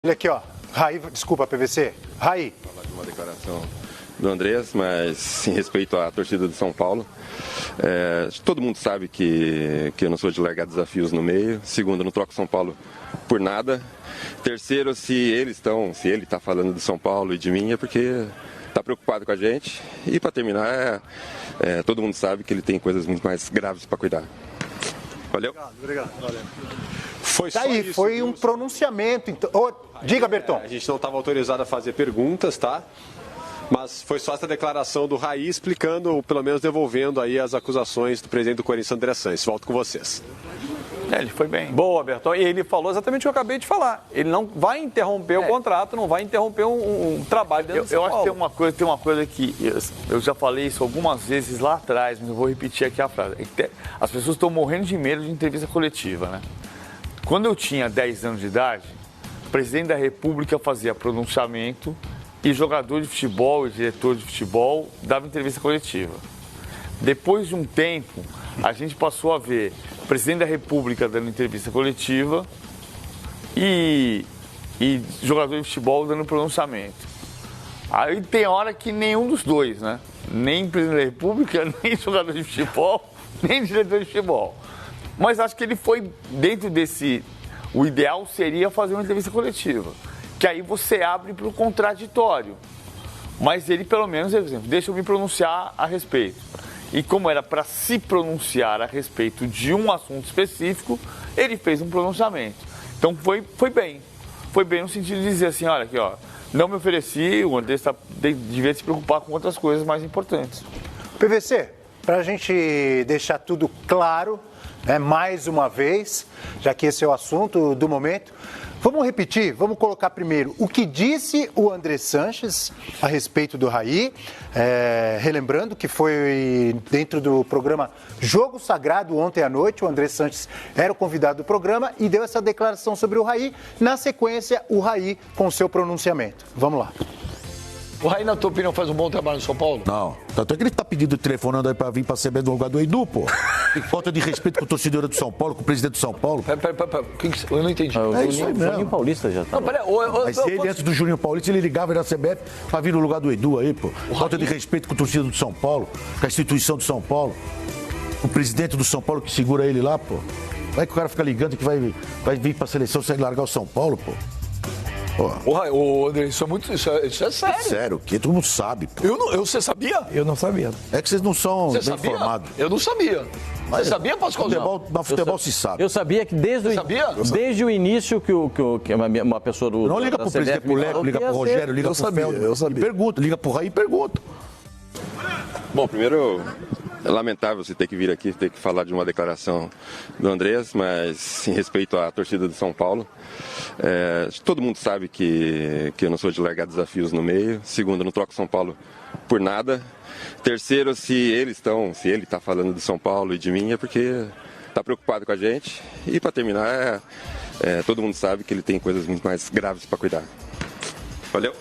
Olha aqui, ó. Raí, desculpa, PVC. Raí. Falar de uma declaração do Andreas, mas em respeito à torcida de São Paulo. Todo mundo sabe que eu não sou de largar desafios no meio. Segundo, eu não troco São Paulo por nada. Terceiro, se ele está falando de São Paulo e de mim, é porque está preocupado com a gente. E para terminar, todo mundo sabe que ele tem coisas muito mais graves para cuidar. Valeu? Obrigado. Valeu. Foi só Daí, isso, foi um pronunciamento. Então... diga, Berton. A gente não estava autorizado a fazer perguntas, tá? Mas foi só essa declaração do Raí explicando, ou pelo menos devolvendo aí as acusações do presidente do Corinthians, André Sanches. Volto com vocês. Ele foi bem. Boa, Berton. E ele falou exatamente o que eu acabei de falar. Ele não vai interromper o contrato, não vai interromper um trabalho dentro do São Paulo. Eu acho que tem uma coisa que eu já falei isso algumas vezes lá atrás, mas eu vou repetir aqui a frase. As pessoas estão morrendo de medo de entrevista coletiva, né? Quando eu tinha 10 anos de idade, o presidente da República fazia pronunciamento e jogador de futebol e diretor de futebol dava entrevista coletiva. Depois de um tempo, a gente passou a ver o presidente da República dando entrevista coletiva e jogador de futebol dando pronunciamento. Aí tem hora que nenhum dos dois, né? Nem presidente da República, nem jogador de futebol, nem diretor de futebol. Mas acho que ele foi dentro desse... O ideal seria fazer uma entrevista coletiva, que aí você abre para o contraditório. Mas ele, pelo menos, por exemplo, deixa eu me pronunciar a respeito. E como era para se pronunciar a respeito de um assunto específico, ele fez um pronunciamento. Então foi bem. Foi bem no sentido de dizer assim, olha aqui, ó, não me ofereci, o André devia se preocupar com outras coisas mais importantes. PVC, para a gente deixar tudo claro, mais uma vez, já que esse é o assunto do momento, vamos repetir, vamos colocar primeiro o que disse o André Sanches a respeito do Raí, relembrando que foi dentro do programa Jogo Sagrado ontem à noite, o André Sanches era o convidado do programa e deu essa declaração sobre o Raí, na sequência o Raí com seu pronunciamento. Vamos lá. O Raí, na tua opinião, faz um bom trabalho no São Paulo? Não. Tanto é que ele tá pedindo, telefonando aí pra vir pra CB do lugar do Edu, pô. Falta de respeito com o torcedor do São Paulo, com o presidente do São Paulo. Pera. Eu não entendi. É isso aí mesmo. Juninho Paulista já tá. Não, peraí. Mas ele, antes do Juninho Paulista, ele ligava na CBF pra vir no lugar do Edu aí, pô. Falta de respeito com o torcedor do São Paulo, com a instituição do São Paulo. O presidente do São Paulo que segura ele lá, pô. Vai que o cara fica ligando que vai vir pra seleção sem largar o São Paulo, pô. Ô, André, isso é sério. Sério, o quê? Todo mundo sabe, pô. Você sabia? Eu não sabia. É que vocês não são Você bem sabia? informados. Eu não sabia. Você sabia, Pascoal? Futebol se sabe. Eu sabia que desde o início que uma pessoa do... Não liga pro presidente, pro Leco, liga pro Rogério, liga pro Felder. Eu sabia. Pergunta, liga pro Raí e pergunta. Bom, primeiro, é lamentável você ter que vir aqui, ter que falar de uma declaração do Andreas, mas em respeito à torcida de São Paulo. Todo mundo sabe que eu não sou de largar desafios no meio. Segundo, eu não troco São Paulo por nada. Terceiro, se ele está falando de São Paulo e de mim, é porque está preocupado com a gente. E para terminar, todo mundo sabe que ele tem coisas muito mais graves para cuidar. Valeu?